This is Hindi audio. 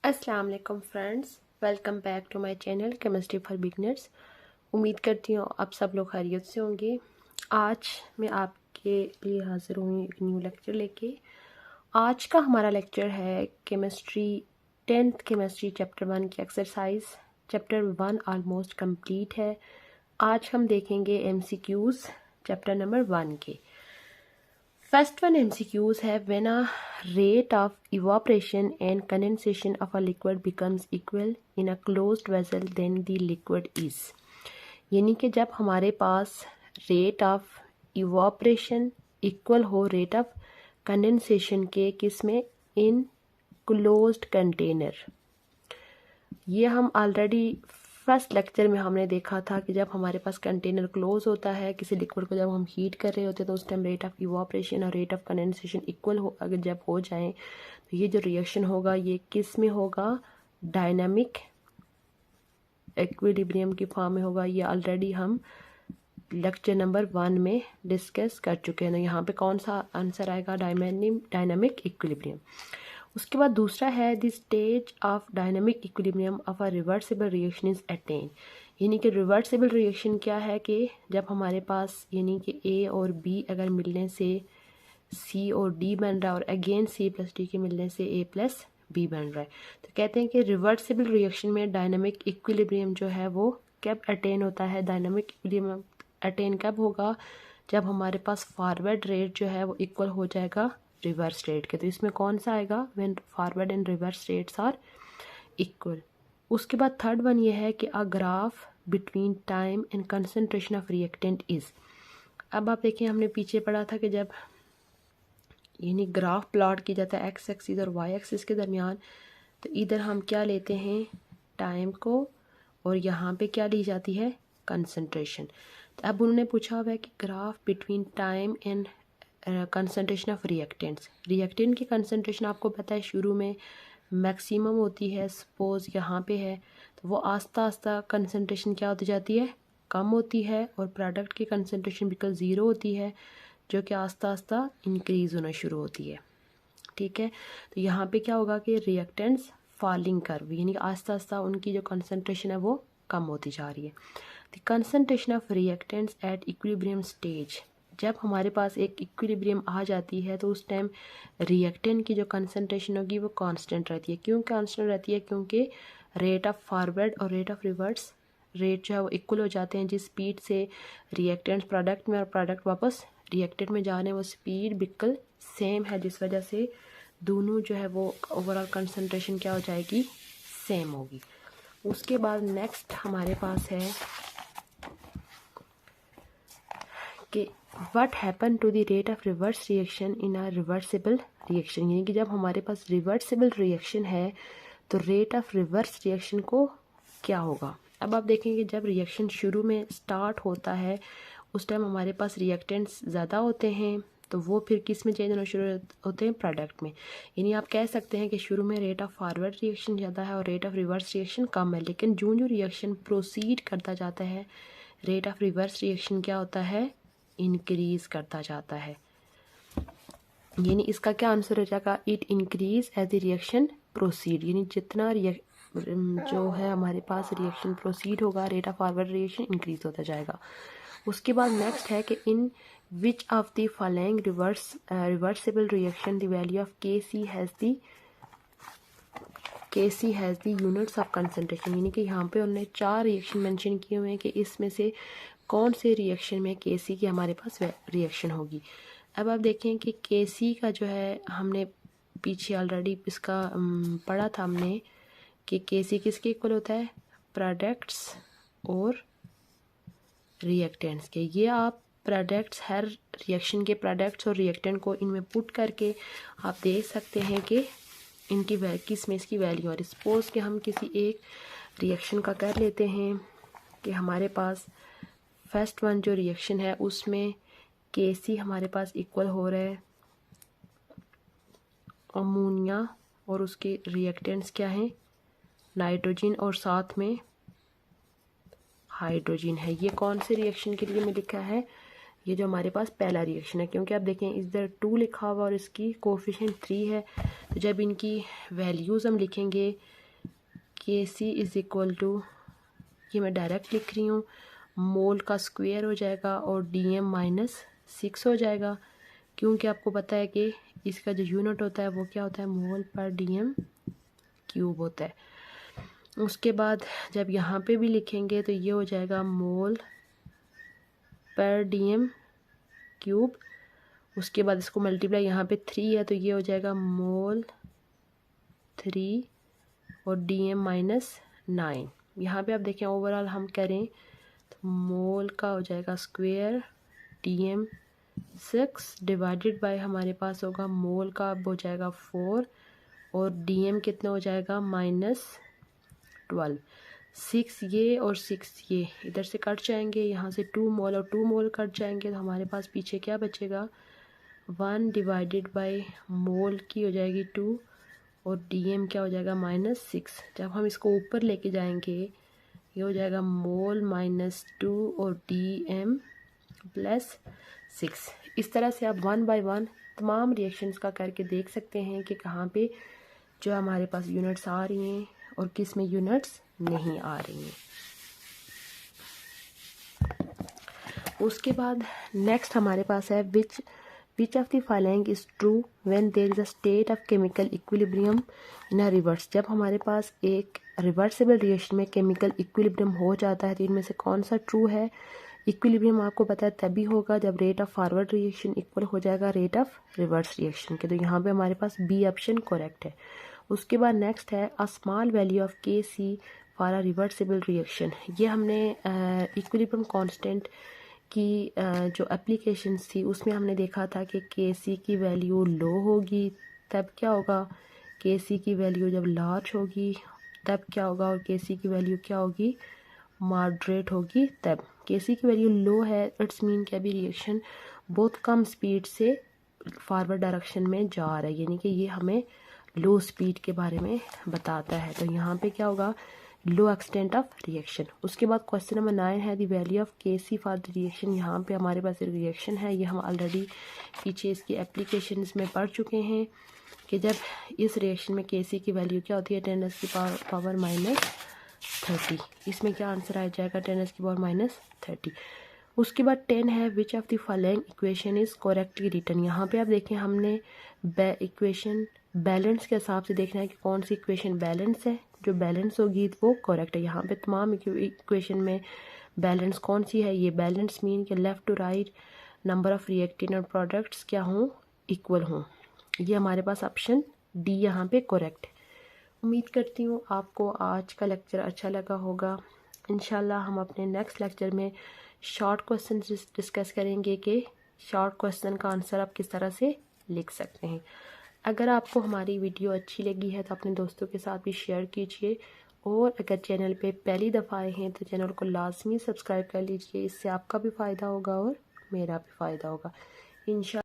अस्सलाम वालेकुम friends, welcome back to my channel chemistry for beginners. उम्मीद करती हूँ आप सब लोग खैरियत से होंगे। आज मैं आपके लिए हाज़िर हूँ एक न्यू लेक्चर लेके। आज का हमारा लेक्चर है केमिस्ट्री 10th केमिस्ट्री चैप्टर 1 की एक्सरसाइज। चैप्टर 1 ऑलमोस्ट कंप्लीट है। आज हम देखेंगे MCQs चैप्टर नंबर 1 के। First one MCQs है when a rate of evaporation and condensation of a liquid becomes equal in a closed vessel then the liquid is। यानी कि जब हमारे पास rate of evaporation equal हो rate of condensation के किस में in closed container। ये हम ऑलरेडी फर्स्ट लेक्चर में हमने देखा था कि जब हमारे पास कंटेनर क्लोज होता है किसी लिक्विड को जब हम हीट कर रहे होते हैं तो उस टाइम रेट ऑफ इवापोरेशन और रेट ऑफ कंडेंसेशन इक्वल हो अगर जब हो जाए तो ये जो रिएक्शन होगा ये किस में होगा, डायनामिक इक्विलिब्रियम की फॉर्म में होगा। ये ऑलरेडी हम लेक्चर नंबर 1 में डिस्कस कर चुके हैं। यहाँ पे कौन सा आंसर आएगा, डायनामिक इक्विलिब्रियम। उसके बाद दूसरा है the stage of dynamic equilibrium of a reversible reaction is attain. यानी कि रिवर्सिबल रिएक्शन क्या है कि जब हमारे पास यानी कि ए और बी अगर मिलने से सी और डी बन रहा है और अगेन सी प्लस डी के मिलने से ए प्लस बी बन रहा है, तो कहते हैं कि रिवर्सिबल रिएक्शन में डायनामिक इक्विलिब्रियम जो है वो कब अटेन होता है। डायनामिक इक्विलिब्रियम अटेन कब होगा, जब हमारे पास फॉरवर्ड रेट जो है वो इक्वल हो जाएगा रिवर्स रेट के। तो इसमें कौन सा आएगा, when forward and reverse rates are equal. उसके बाद थर्ड वन ये है कि a graph between time and concentration of reactant is. अब आप देखें हमने पीछे पढ़ा था कि जब यानी ग्राफ प्लॉट की जाता है एक्स एक्सिस और वाई एक्सिस के दरमियान, तो इधर हम क्या लेते हैं, टाइम को, और यहाँ पे क्या ली जाती है, कंसंट्रेशन। तो अब उन्होंने पूछा हुआ है कि graph between time and concentration of reactants. Reactant की कंसंट्रेशन आपको पता है शुरू में मैक्सिमम होती है, सपोज यहाँ पे है, तो वो आस्ता आस्ता कंसंट्रेशन क्या होती जाती है, कम होती है, और प्रोडक्ट की कंसंट्रेशन बिल्कुल ज़ीरो होती है जो कि आस्ता आस्ता इंक्रीज़ होना शुरू होती है। ठीक है, तो यहाँ पे क्या होगा कि रिएक्टेंट्स फॉलिंग कर्व, यानी आस्ता आस्ता उनकी जो कंसंट्रेशन है वो कम होती जा रही है। The concentration of reactants at equilibrium stage, जब हमारे पास एक इक्विलिब्रियम आ जाती है तो उस टाइम रिएक्टेंट की जो कंसंट्रेशन होगी वो कांस्टेंट रहती है। क्यों कांस्टेंट रहती है, क्योंकि रेट ऑफ फॉरवर्ड और रेट ऑफ रिवर्स रेट जो है वो इक्वल हो जाते हैं। जिस स्पीड से रिएक्टेंट प्रोडक्ट में और प्रोडक्ट वापस रिएक्टेंट में जाने वो स्पीड बिल्कुल सेम है, जिस वजह से दोनों जो है वो ओवरऑल कंसंट्रेशन क्या हो जाएगी, सेम होगी। उसके बाद नेक्स्ट हमारे पास है कि what happen to the rate of reverse reaction in a reversible reaction. यानी कि जब हमारे पास रिवर्सिबल रिएक्शन है तो रेट ऑफ रिवर्स रिएक्शन को क्या होगा। अब आप देखेंगे जब रिएक्शन शुरू में स्टार्ट होता है उस टाइम हमारे पास रिएक्टेंट्स ज़्यादा होते हैं, तो वो फिर किस में चेंज होना शुरू होते हैं, प्रोडक्ट में। यानी आप कह सकते हैं कि शुरू में रेट ऑफ फॉरवर्ड रिएक्शन ज़्यादा है और रेट ऑफ रिवर्स रिएक्शन कम है, लेकिन जो रिएक्शन प्रोसीड करता जाता है रेट ऑफ रिवर्स रिएक्शन क्या होता है, इंक्रीज़ करता जाता है। यानी इसका क्या आंसर हो जाएगा, it increase as the reaction proceed. यानी जितना जो है हमारे पास रिएक्शन प्रोसीड होगा rate of forward reaction increase होता जाएगा। उसके बाद नेक्स्ट है कि in which of the following reversible reaction the value of Kc has the units of concentration. यानी कि यहाँ पे उन्होंने 4 रिएक्शन मेंशन किए हुए हैं कि इसमें से कौन से रिएक्शन में Kc की हमारे पास रिएक्शन होगी। अब आप देखें कि Kc का जो है हमने पीछे ऑलरेडी इसका पढ़ा था हमने कि Kc किसके इक्वल होता है, प्रोडक्ट्स और रिएक्टेंट्स के। ये आप प्रोडक्ट्स, हर रिएक्शन के प्रोडक्ट्स और रिएक्टेंट को इनमें पुट करके आप देख सकते हैं कि इनकी किस में इसकी वैल्यू है। सपोज कि हम किसी एक रिएक्शन का कर लेते हैं कि हमारे पास फर्स्ट वन जो रिएक्शन है उसमें Kc हमारे पास इक्वल हो रहा है अमोनिया और उसके रिएक्टेंट्स क्या हैं, नाइट्रोजन और साथ में हाइड्रोजन है। ये कौन से रिएक्शन के लिए मैं लिखा है, ये जो हमारे पास पहला रिएक्शन है, क्योंकि आप देखें इधर 2 लिखा हुआ और इसकी कोफिशिएंट 3 है, तो जब इनकी वैल्यूज़ हम लिखेंगे Kc इज़ इक्वल टू, ये मैं डायरेक्ट लिख रही हूँ, मोल का स्क्वायर हो जाएगा और dm-6 हो जाएगा, क्योंकि आपको पता है कि इसका जो यूनिट होता है वो क्या होता है, मोल पर dm क्यूब होता है। उसके बाद जब यहाँ पे भी लिखेंगे तो ये हो जाएगा मोल पर dm क्यूब। उसके बाद इसको मल्टीप्लाई, यहाँ पे 3 है तो ये हो जाएगा मोल 3 और dm-9। यहाँ पे आप देखें ओवरऑल हम करें तो मोल का हो जाएगा स्क्वायर dm-6 डिवाइडेड बाय हमारे पास होगा मोल का अब हो जाएगा 4 और dm कितना हो जाएगा -12। 6 ये और 6 ये इधर से कट जाएंगे, यहाँ से 2 मोल और 2 मोल कट जाएंगे, तो हमारे पास पीछे क्या बचेगा, 1 डिवाइडेड बाय मोल की हो जाएगी 2 और dm क्या हो जाएगा -6। जब हम इसको ऊपर लेके जाएंगे ये हो जाएगा मोल -2 और dm +6। इस तरह से आप 1 बाय 1 तमाम रिएक्शंस का करके देख सकते हैं कि कहाँ पे जो हमारे पास यूनिट्स आ रही हैं और किस में यूनिट्स नहीं आ रही हैं। उसके बाद नेक्स्ट हमारे पास है which of the following is true when there is a state of chemical equilibrium in a reverse। जब हमारे पास एक रिवर्सिबल रिएक्शन में केमिकल इक्विलिब्रियम हो जाता है तो इनमें से कौन सा ट्रू है। इक्विलिब्रियम आपको पता है तभी होगा जब rate of forward reaction equal हो जाएगा रेट ऑफ रिवर्स रिएक्शन के, तो यहाँ पे हमारे पास बी ऑप्शन करेक्ट है। उसके बाद नेक्स्ट है a small value of Kc for a reversible reaction. ये हमने इक्विलिब्रियम कांस्टेंट की जो एप्लीकेशंस थी उसमें हमने देखा था कि Kc की वैल्यू लो होगी तब क्या होगा, Kc की वैल्यू जब लार्ज होगी तब क्या होगा, और Kc की वैल्यू क्या होगी, मॉडरेट होगी तब। Kc की वैल्यू लो है, इट्स मीन कि अभी रिएक्शन बहुत कम स्पीड से फॉरवर्ड डायरेक्शन में जा रहा है, यानी कि ये हमें लो स्पीड के बारे में बताता है। तो यहाँ पे क्या होगा, लो एक्सटेंट ऑफ रिएक्शन। उसके बाद क्वेश्चन नंबर 9 है the value of Kc for the reaction. यहाँ पे हमारे पास एक रिएक्शन है, ये हम ऑलरेडी पीछे इसकी एप्लीकेशंस में पढ़ चुके हैं कि जब इस रिएक्शन में Kc की वैल्यू क्या होती है 10⁻⁻30। इसमें क्या आंसर आ जाएगा 10⁻⁻30। उसके बाद 10 है which of the following equation is correctly written. यहाँ पे आप देखें हमने इक्वेशन बैलेंस के हिसाब से देखना है कि कौन सी इक्वेशन बैलेंस है, जो बैलेंस होगी वो करेक्ट है। यहाँ पे तमाम इक्वेशन में बैलेंस कौन सी है, ये बैलेंस मीन कि left to right number of reactant और प्रोडक्ट्स क्या हों, इक्वल हों। ये हमारे पास ऑप्शन डी यहाँ पे करेक्ट है। उम्मीद करती हूँ आपको आज का लेक्चर अच्छा लगा होगा। इंशाल्लाह हम अपने नेक्स्ट लेक्चर में शॉर्ट क्वेश्चन डिस्कस करेंगे कि शॉर्ट क्वेश्चन का आंसर आप किस तरह से लिख सकते हैं। अगर आपको हमारी वीडियो अच्छी लगी है तो अपने दोस्तों के साथ भी शेयर कीजिए, और अगर चैनल पे पहली दफ़ा आए हैं तो चैनल को लाजमी सब्सक्राइब कर लीजिए, इससे आपका भी फ़ायदा होगा और मेरा भी फ़ायदा होगा इंशाल्लाह।